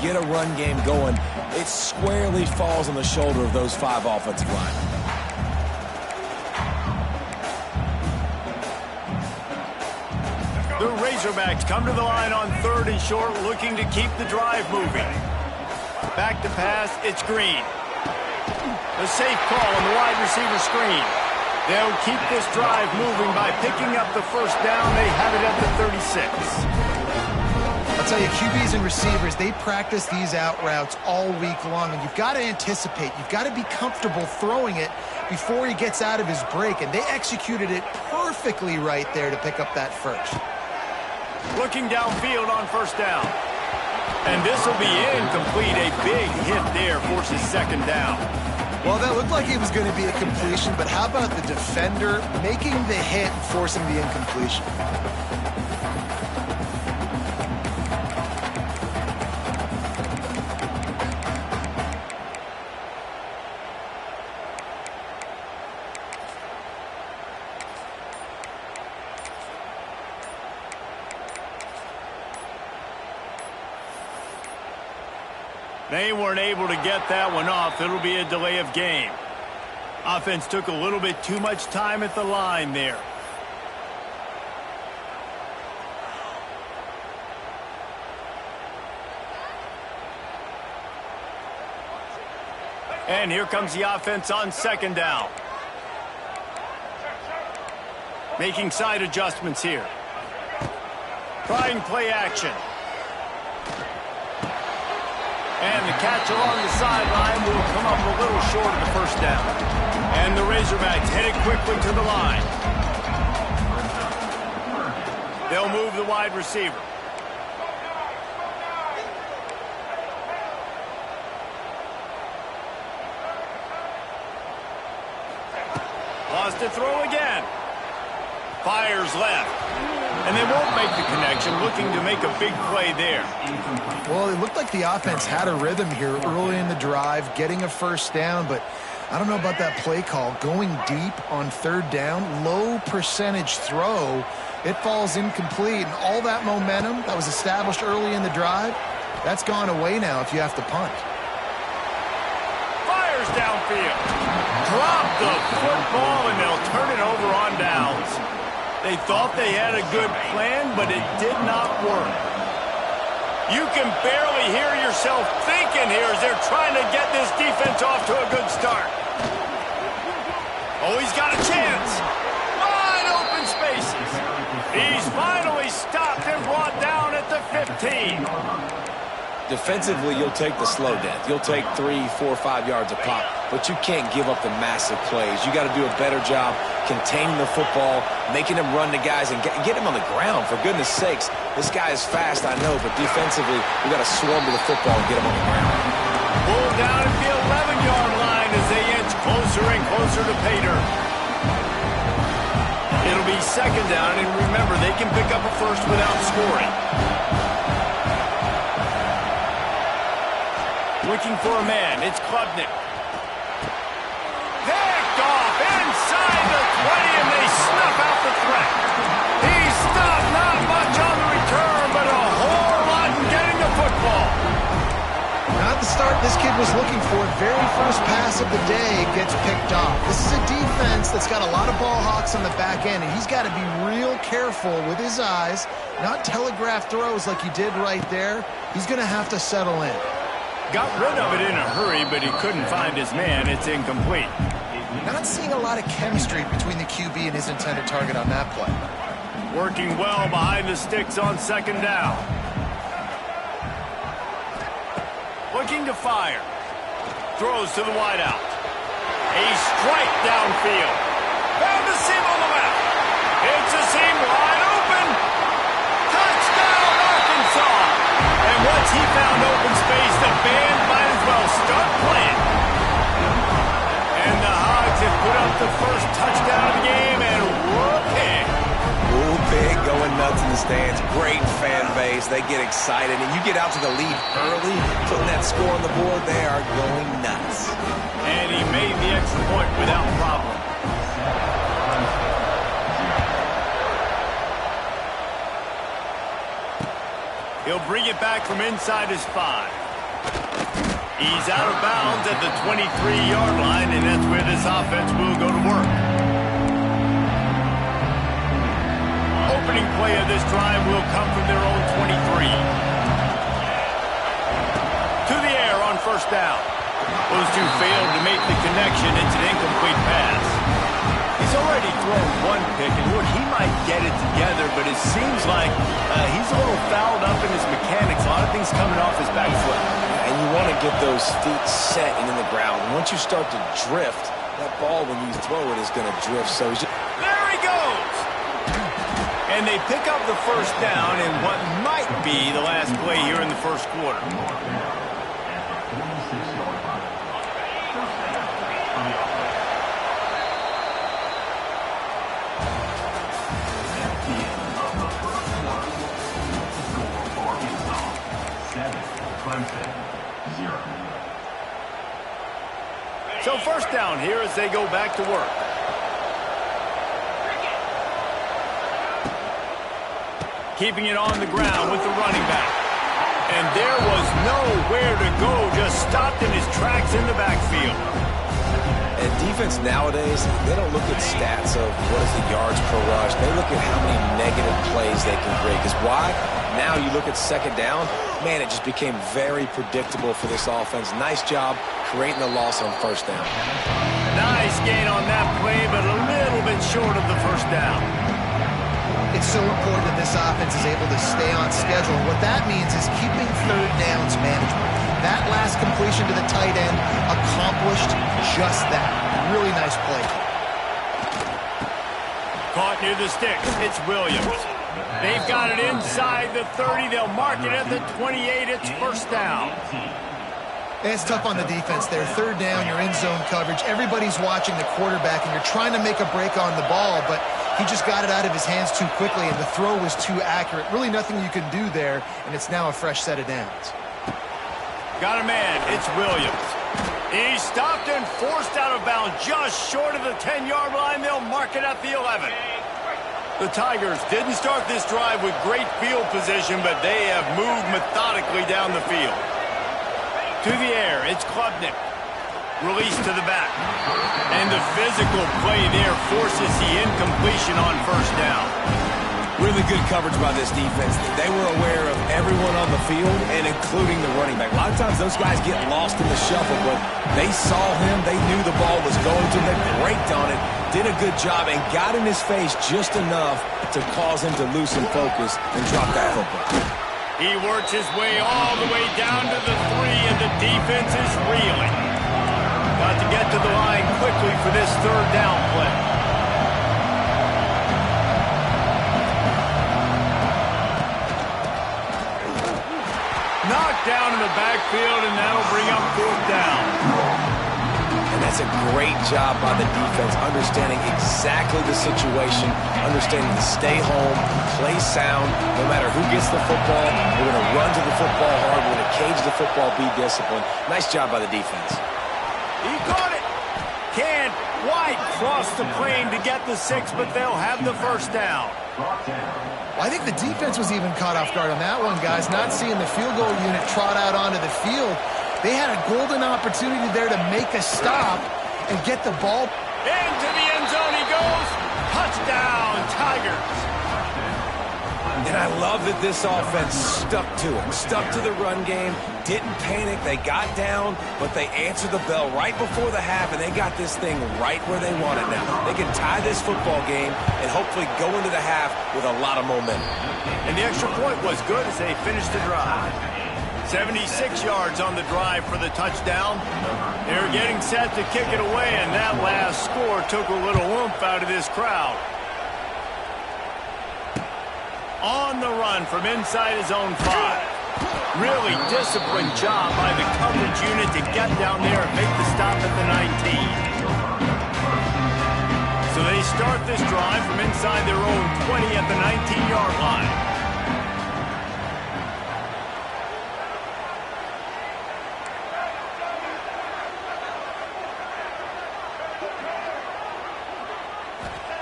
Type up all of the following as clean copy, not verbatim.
get a run game going, it squarely falls on the shoulder of those 5 offensive linemen. The Razorbacks come to the line on 3rd and short, looking to keep the drive moving. Back to pass, it's Green. A safe call on the wide receiver screen. They'll keep this drive moving by picking up the first down. They have it at the 36. I'll tell you, QBs and receivers, they practice these out routes all week long, and you've got to anticipate. You've got to be comfortable throwing it before he gets out of his break, and they executed it perfectly right there to pick up that first. Looking downfield on first down. And this will be incomplete. A big hit there forces 2nd down. Well, that looked like it was going to be a completion, but how about the defender making the hit and forcing the incompletion? They weren't able to get that one off. It'll be a delay of game. Offense took a little bit too much time at the line there. And here comes the offense on 2nd down. Making side adjustments here. Trying play action. And the catch along the sideline will come up a little short of the first down. And the Razorbacks headed quickly to the line. They'll move the wide receiver. Lost to throw again. Fires left. And they won't make the connection, looking to make a big play there. Well, it looked like the offense had a rhythm here early in the drive, getting a first down, but I don't know about that play call. Going deep on 3rd down, low percentage throw, it falls incomplete, and all that momentum that was established early in the drive, that's gone away now if you have to punt. Fires downfield. Drop the football, and they'll turn it over on downs. They thought they had a good plan, but it did not work. You can barely hear yourself thinking here as they're trying to get this defense off to a good start. Oh, he's got a chance. Wide open spaces. He's finally stopped and brought down at the 15. Defensively, you'll take the slow death. You'll take 3, 4, 5 yards a pop, but you can't give up the massive plays. You got to do a better job containing the football, making them run to guys, and get him on the ground. For goodness sakes, this guy is fast, I know, but defensively, we got to swarm to the football and get him on the ground. Pulled down at the 11-yard line as they inch closer and closer to Pater. It'll be 2nd down, and remember, they can pick up a first without scoring. Looking for a man. It's Klubnik. Picked off inside the 20, and they snuff out the threat. He stopped not much on the return, but a whole lot in getting the football. Not the start this kid was looking for. Very first pass of the day gets picked off. This is a defense that's got a lot of ball hawks on the back end, and he's got to be real careful with his eyes, not telegraph throws like he did right there. He's going to have to settle in. Got rid of it in a hurry, but he couldn't find his man. It's incomplete. Not seeing a lot of chemistry between the QB and his intended target on that play. Working well behind the sticks on 2nd down. Looking to fire. Throws to the wideout. A strike downfield. Found the seam on the left. It's a seam wide open. Touchdown, Arkansas. And once he found open space, the band might as well start playing. And the Hogs have put up the first touchdown of the game, and whooping. Ooh, big, going nuts in the stands. Great fan base. They get excited, and you get out to the lead early, putting that score on the board, they are going nuts. And he made the extra point without problem. He'll bring it back from inside his 5. He's out of bounds at the 23-yard line, and that's where this offense will go to work. Opening play of this drive will come from their own 23. To the air on first down. Those two failed to make the connection. It's an incomplete pass. He's already thrown one pick, and look, he might get it together, but it seems like he's a little fouled up in his mechanics. A lot of things coming off his back foot. And you want to get those feet set and in the ground. Once you start to drift, that ball, when you throw it, is going to drift. So there he goes! And they pick up the first down in what might be the last play here in the first quarter. So first down here as they go back to work. Keeping it on the ground with the running back. And there was nowhere to go, just stopped in his tracks in the backfield. And defense nowadays, they don't look at stats of what is the yards per rush. They look at how many negative plays they can create. Because why? Now you look at second down, man, it just became very predictable for this offense. Nice job creating the loss on first down. Nice gain on that play, but a little bit short of the first down. It's so important that this offense is able to stay on schedule. And what that means is keeping third downs manageable. That last completion to the tight end accomplished just that. Really nice play. Caught near the sticks. It's Williams. They've got it inside the 30. They'll mark it at the 28. It's first down. It's tough on the defense there. Third down, you're in zone coverage. Everybody's watching the quarterback, and you're trying to make a break on the ball, but he just got it out of his hands too quickly, and the throw was too accurate. Really nothing you can do there, and it's now a fresh set of downs. Got a man. It's Williams. He's stopped and forced out of bounds just short of the 10-yard line. They'll mark it at the 11. The Tigers didn't start this drive with great field position, but they have moved methodically down the field. To the air, it's Klubnik. Release to the back. And the physical play there forces the incompletion on first down. Really good coverage by this defense. They were aware of everyone on the field, and including the running back. A lot of times those guys get lost in the shuffle, but they saw him. They knew the ball was going to them. They braked on it, did a good job, and got in his face just enough to cause him to loosen focus and drop that football. He works his way all the way down to the 3, and the defense is reeling. Got to get to the line quickly for this third down play. Knocked down in the backfield, and that'll bring up fourth down. And that's a great job by the defense, understanding exactly the situation, understanding to stay home, play sound, no matter who gets the football. We're going to run to the football hard. We're going to cage the football, be disciplined. Nice job by the defense. He caught it. Can't White cross the plane to get the 6, but they'll have the first down. I think the defense was even caught off guard on that one, guys. Not seeing the field goal unit trot out onto the field. They had a golden opportunity there to make a stop and get the ball. Into the end zone he goes. Touchdown, Tigers. And I love that this offense stuck to it, stuck to the run game, didn't panic. They got down, but they answered the bell right before the half, and they got this thing right where they want it now. They can tie this football game and hopefully go into the half with a lot of momentum. And the extra point was good as they finished the drive. 76 yards on the drive for the touchdown. They're getting set to kick it away, and that last score took a little oomph out of this crowd. On the run from inside his own 5. Really disciplined job by the coverage unit to get down there and make the stop at the 19. So they start this drive from inside their own 20 at the 19-yard line.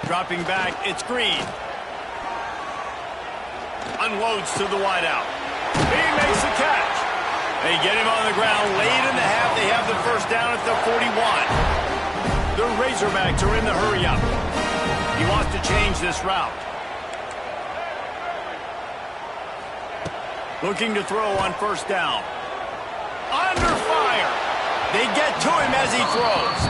Dropping back, it's Green. Unloads to the wideout. He makes the catch. They get him on the ground late in the half. They have the first down at the 41. The Razorbacks are in the hurry-up. He wants to change this route. Looking to throw on first down. Under fire. They get to him as he throws.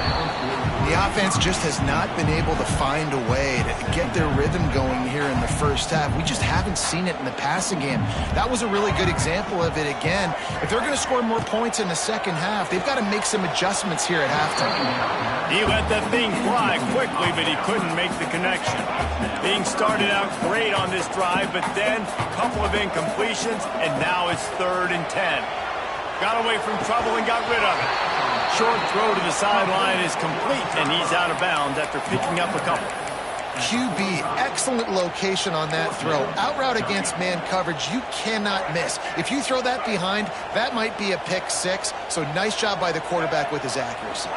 The offense just has not been able to find a way to get their rhythm going here in the first half. We just haven't seen it in the passing game. That was a really good example of it again. If they're going to score more points in the second half, they've got to make some adjustments here at halftime. He let that thing fly quickly, but he couldn't make the connection. Being started out great on this drive, but then a couple of incompletions, and now it's 3rd and 10. Got away from trouble and got rid of it. Short throw to the sideline is complete, and he's out of bounds after picking up a couple. QB, excellent location on that throw. Out route against man coverage, you cannot miss. If you throw that behind, that might be a pick 6. So nice job by the quarterback with his accuracy.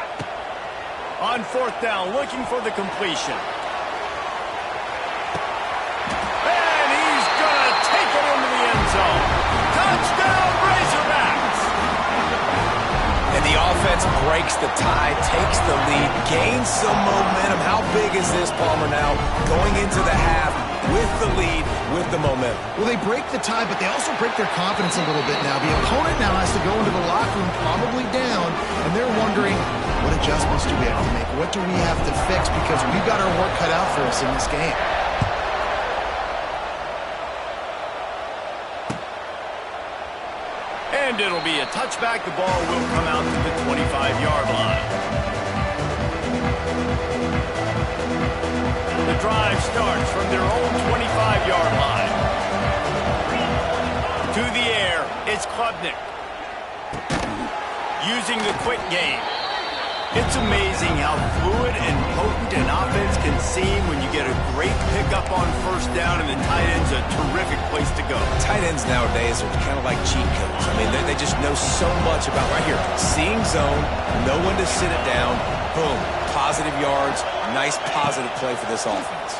On 4th down, looking for the completion. And he's going to take it into the end zone. Touchdown, Razorbacks! And the offense breaks the tie, takes the lead, gains some momentum. How big is this, Palmer, now going into the half with the lead, with the momentum? Well, they break the tie, but they also break their confidence a little bit now. The opponent now has to go into the locker room probably down, and they're wondering, what adjustments do we have to make? What do we have to fix? Because we've got our work cut out for us in this game. And it'll be a touchback. The ball will come out to the 25-yard line. The drive starts from their own 25-yard line. To the air, it's Klubnik. Using the quick game. It's amazing how fluid and potent an offense can seem when you get a great pickup on first down, and the tight end's a terrific place to go. Tight ends nowadays are kind of like cheat codes. I mean, they just know so much about, right here, seeing zone, know when to sit it down, boom, positive yards, nice positive play for this offense.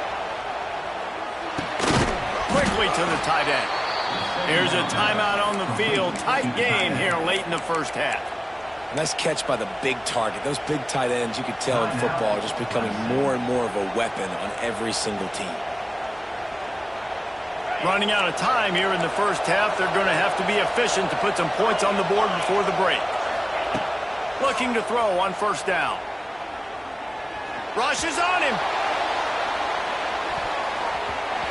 Quickly to the tight end. Here's a timeout on the field. Tight game here late in the first half. Nice catch by the big target. Those big tight ends, you could tell in football, are just becoming more and more of a weapon on every single team. Running out of time here in the first half. They're going to have to be efficient to put some points on the board before the break. Looking to throw on first down. Rush is on him.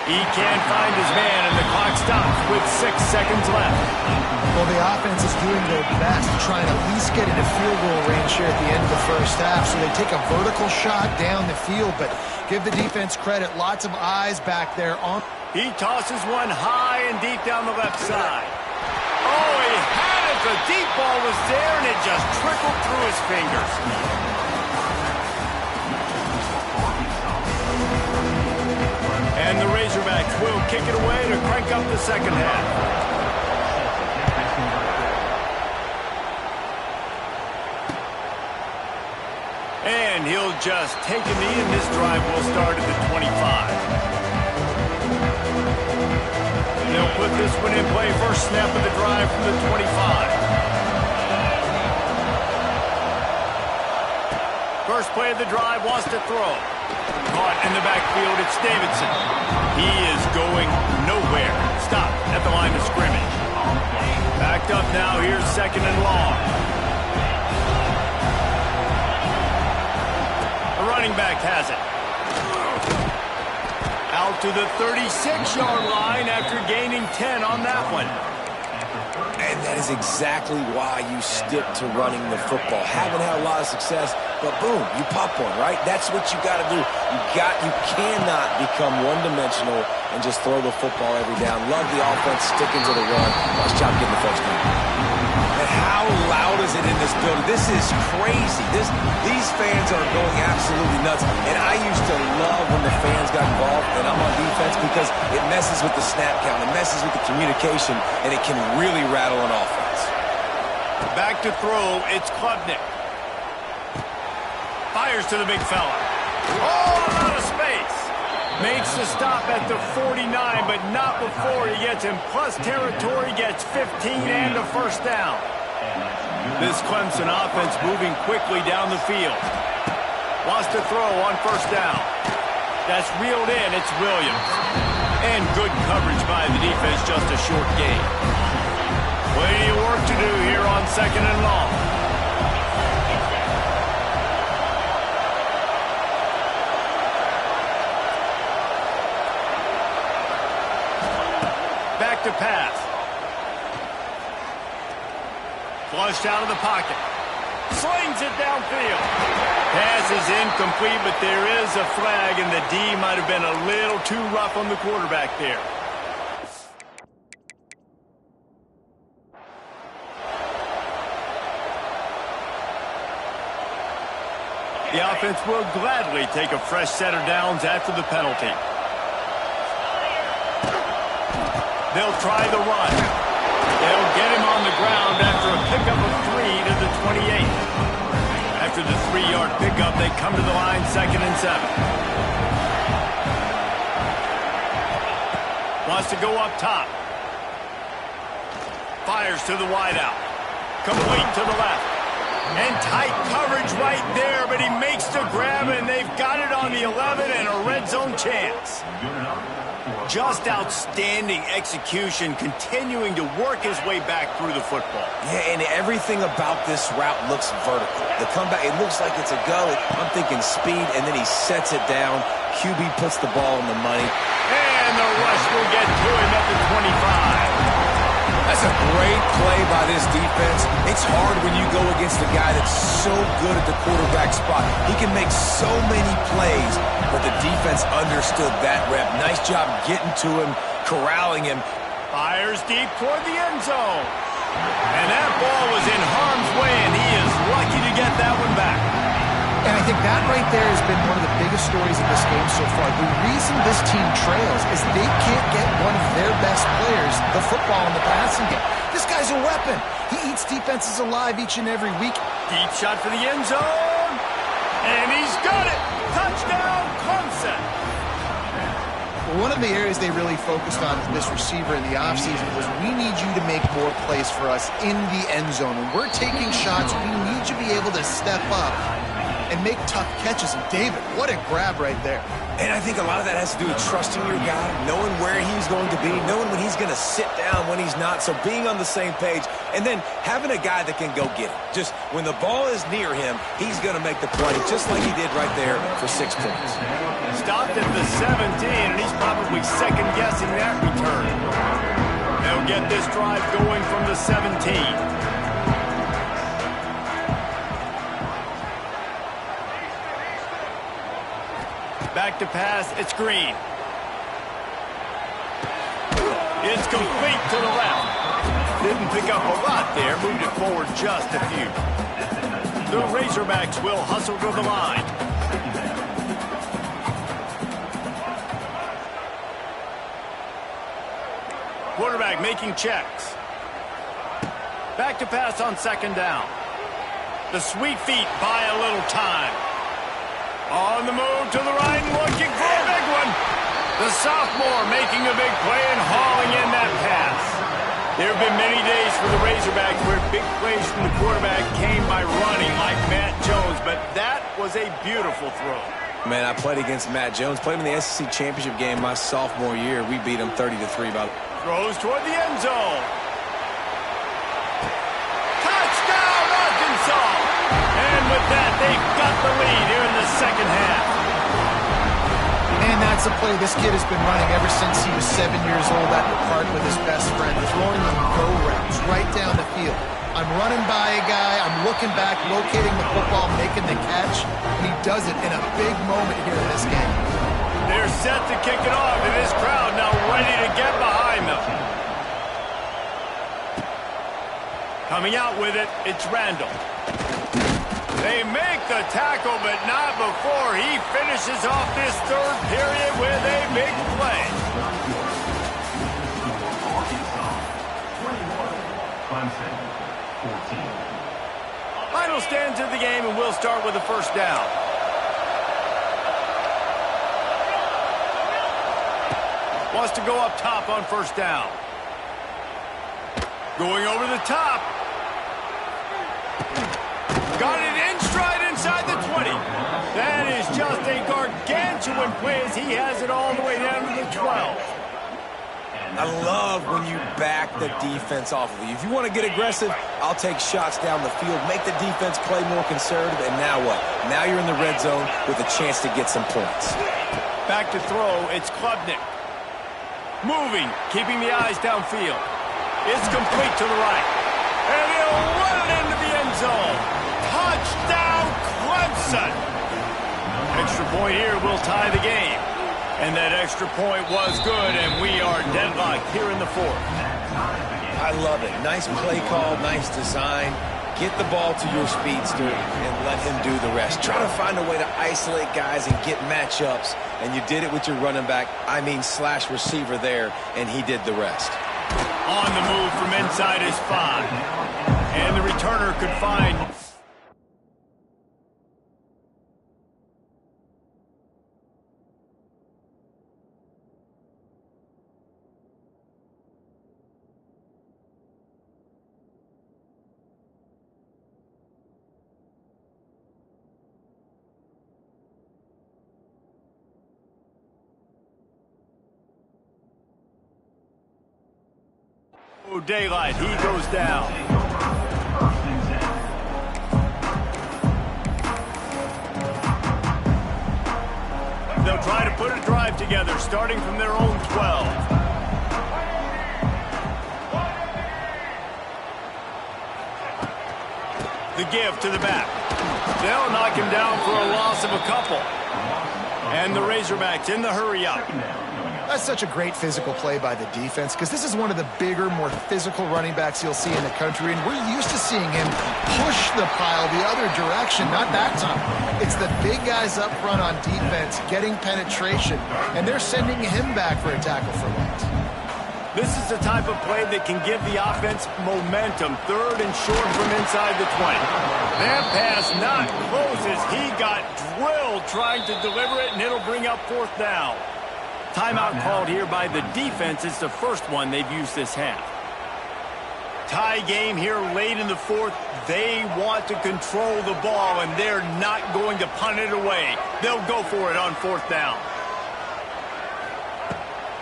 He can't find his man, and the clock stops with 6 seconds left. Well, the offense is doing their best to try and at least get into field goal range here at the end of the first half. So they take a vertical shot down the field, but give the defense credit. Lots of eyes back there on. He tosses one high and deep down the left side. Oh, he had it. The deep ball was there, and it just trickled through his fingers. And the Razorbacks will kick it away to crank up the second half. And he'll just take a knee, and this drive will start at the 25. And they'll put this one in play. First snap of the drive from the 25. First play of the drive, wants to throw. Caught in the backfield, it's Davidson. He is going nowhere. Stop at the line of scrimmage. Backed up now, here's 2nd and long. The running back has it. Out to the 36-yard line after gaining 10 on that one. And that is exactly why you stick to running the football. Haven't had a lot of success, but boom, you pop one, right? That's what you got to do. You cannot become one-dimensional and just throw the football every down. Love the offense, sticking to the run. Nice job getting the first down. And how loud is it in this building? This is crazy. These fans are going absolutely nuts. And I used to love when the fans got involved, and I'm on defense, because it messes with the snap count, it messes with the communication, and it can really rattle an offense. Back to throw, it's Klubnik. Fires to the big fella. Oh, out of space. Makes the stop at the 49, but not before he gets in plus territory, gets 15 and a first down. This Clemson offense moving quickly down the field. Wants to throw on first down. That's reeled in. It's Williams. And good coverage by the defense, just a short gain. Plenty of work to do here on second and long. Back to pass. Flushed out of the pocket. Slings it downfield. Pass is incomplete, but there is a flag, and the D might have been a little too rough on the quarterback there. The offense will gladly take a fresh set of downs after the penalty. They'll try the run. They'll get him on the ground after a pickup of 3 to the 28. After the 3-yard pickup, they come to the line, 2nd and 7. Wants to go up top. Fires to the wideout. Complete to the left. And tight coverage right there, but he makes the grab, and they've got it on the 11 and a red zone chance. Just outstanding execution, continuing to work his way back through the football. Yeah, and everything about this route looks vertical. The comeback, it looks like it's a go. I'm thinking speed, and then he sets it down. QB puts the ball on the money. And the rush will get to him at the 25. That's a great play by this defense. It's hard when you go against a guy that's so good at the quarterback spot. He can make so many plays, but the defense understood that rep. Nice job getting to him, corralling him. Fires deep toward the end zone. And that ball was in harm's way, and he is lucky to get that one back. And I think that right there has been one of the biggest stories of this game so far. The reason this team trails is they can't get one of their best players the football in the passing game. This guy's a weapon. He eats defenses alive each and every week. Deep shot for the end zone. And he's got it. Touchdown, Clemson. One of the areas they really focused on with this receiver in the offseason was we need you to make more plays for us in the end zone. When we're taking shots, we need you to be able to step up and make tough catches. And David, what a grab right there. And I think a lot of that has to do with trusting your guy, knowing where he's going to be, knowing when he's going to sit down, when he's not. So being on the same page, and then having a guy that can go get it. Just when the ball is near him, he's going to make the play, just like he did right there for 6 points. Stopped at the 17, and he's probably second-guessing that return. They'll get this drive going from the 17. Back to pass, it's Green. It's complete to the left. Didn't pick up a lot there, moved it forward just a few. The Razorbacks will hustle to the line. Quarterback making checks. Back to pass on 2nd down. The sweet feet buy a little time. On the move to the right and looking for a big one. The sophomore making a big play and hauling in that pass. There have been many days for the Razorbacks where big plays from the quarterback came by running like Matt Jones, but that was a beautiful throw. Man, I played against Matt Jones, played him in the SEC Championship game my sophomore year. We beat him 30-3 by Throws toward the end zone. Touchdown, Arkansas! And with that, they've got the lead here in the second half. And that's a play this kid has been running ever since he was 7 years old at the park with his best friend, throwing them go routes right down the field. I'm running by a guy, I'm looking back, locating the football, making the catch, and he does it in a big moment here in this game. They're set to kick it off, and this crowd now ready to get behind them. Coming out with it, it's Randall. They make the tackle, but not before he finishes off this third period with a big play. Final stands of the game, and we'll start with the first down. Wants to go up top on first down. Going over the top. Got it in stride inside the 20. That is just a gargantuan play as he has it all the way down to the 12. I love when you back the defense off of you. If you want to get aggressive, I'll take shots down the field, make the defense play more conservative, and now what? Now you're in the red zone with a chance to get some points. Back to throw, it's Klubnik. Moving, keeping the eyes downfield. It's complete to the right. And he'll run it into the end zone. Touchdown, Clemson! Extra point here will tie the game. And that extra point was good, and we are deadlocked here in the fourth. I love it. Nice play call, nice design. Get the ball to your speedster and let him do the rest. Try to find a way to isolate guys and get matchups, and you did it with your running back, slash receiver there, and he did the rest. On the move from inside his 5. And the returner could find... daylight, he goes down. They'll try to put a drive together, starting from their own 12. The give to the back. They'll knock him down for a loss of a couple. And the Razorbacks in the hurry-up. That's such a great physical play by the defense because this is one of the bigger, more physical running backs you'll see in the country, and we're used to seeing him push the pile the other direction. Not that time. It's the big guys up front on defense getting penetration, and they're sending him back for a tackle for loss. This is the type of play that can give the offense momentum. Third and short from inside the 20. That pass not closes. He got drilled trying to deliver it, and it'll bring up fourth down. Timeout called here by the defense. It's the first one they've used this half. Tie game here late in the fourth. They want to control the ball, and they're not going to punt it away. They'll go for it on fourth down.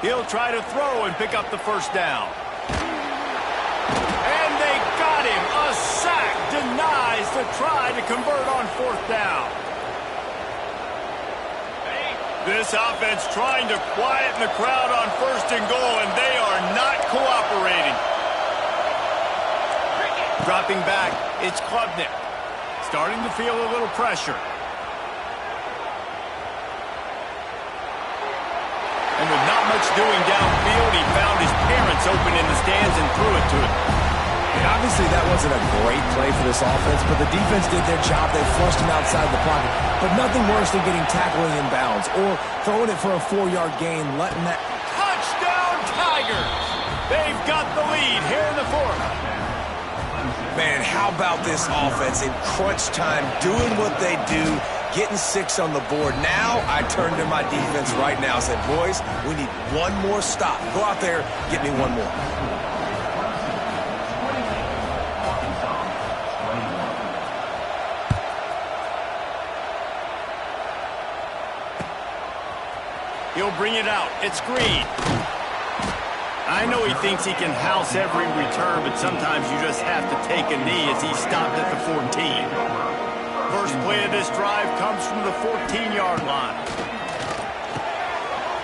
He'll try to throw and pick up the first down. And they got him. A sack denies the try to convert on fourth down. This offense trying to quieten the crowd on first and goal, and they are not cooperating. Dropping back, it's Klubnik. Starting to feel a little pressure. And with not much doing downfield, he found his parents open in the stands and threw it to him. Obviously, that wasn't a great play for this offense, but the defense did their job. They flushed him outside the pocket. But nothing worse than getting tackled in bounds or throwing it for a 4-yard gain, letting that... Touchdown, Tigers! They've got the lead here in the fourth. Man, how about this offense in crunch time, doing what they do, getting 6 on the board. Now I turn to my defense right now and said, boys, we need one more stop. Go out there, get me one more. He'll bring it out. It's Green. I know he thinks he can house every return, but sometimes you just have to take a knee as he stopped at the 14. First play of this drive comes from the 14-yard line.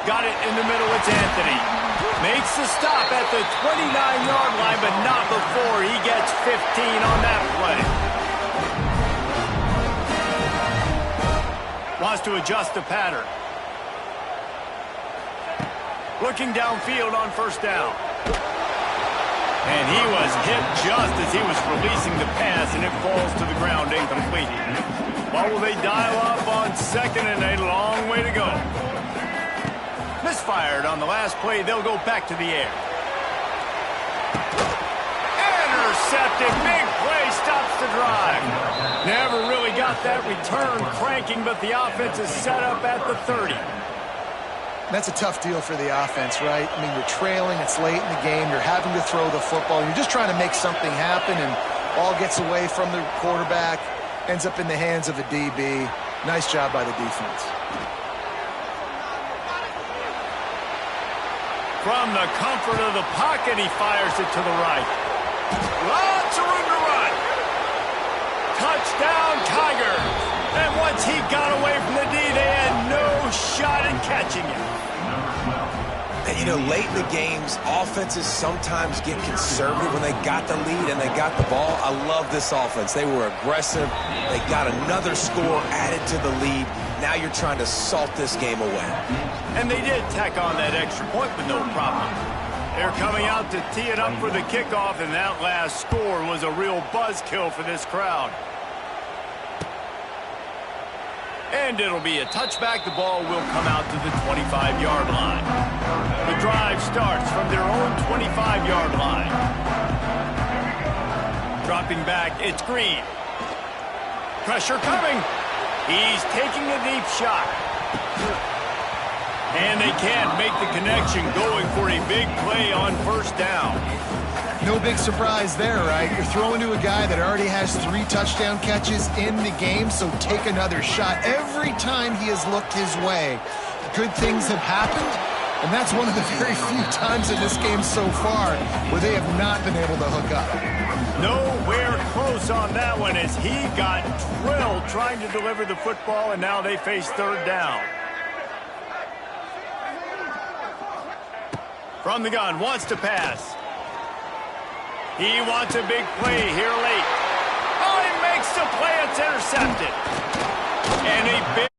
Got it in the middle. It's Anthony. Makes the stop at the 29-yard line, but not before he gets 15 on that play. Wants to adjust the pattern. Looking downfield on first down. And he was hit just as he was releasing the pass, and it falls to the ground incomplete. What will they dial up on second and a long way to go? Misfired on the last play. They'll go back to the air. Intercepted. Big play stops the drive. Never really got that return cranking, but the offense is set up at the 30. That's a tough deal for the offense, right? I mean, you're trailing, it's late in the game, you're having to throw the football, you're just trying to make something happen, and Ball gets away from the quarterback, ends up in the hands of a DB. Nice job by the defense. From the comfort of the pocket, he fires it to the right. Lots of room to run. Touchdown, Tigers. And once he got away from the D, they had no shot at catching him. And, you know, late in the games, offenses sometimes get conservative when they got the lead and they got the ball. I love this offense. They were aggressive. They got another score added to the lead. Now you're trying to salt this game away. And they did tack on that extra point with no problem. They're coming out to tee it up for the kickoff, and that last score was a real buzzkill for this crowd. And it'll be a touchback. The ball will come out to the 25-yard line. The drive starts from their own 25-yard line. Dropping back, it's Green. Pressure coming. He's taking a deep shot. And they can't make the connection, going for a big play on first down. No big surprise there, right? You're throwing to a guy that already has 3 touchdown catches in the game, so take another shot. Every time he has looked his way, good things have happened, and that's one of the very few times in this game so far where they have not been able to hook up. Nowhere close on that one as he got drilled trying to deliver the football, and now they face third down. From the gun, wants to pass. He wants a big play here late. Oh, he makes the play. It's intercepted. And a big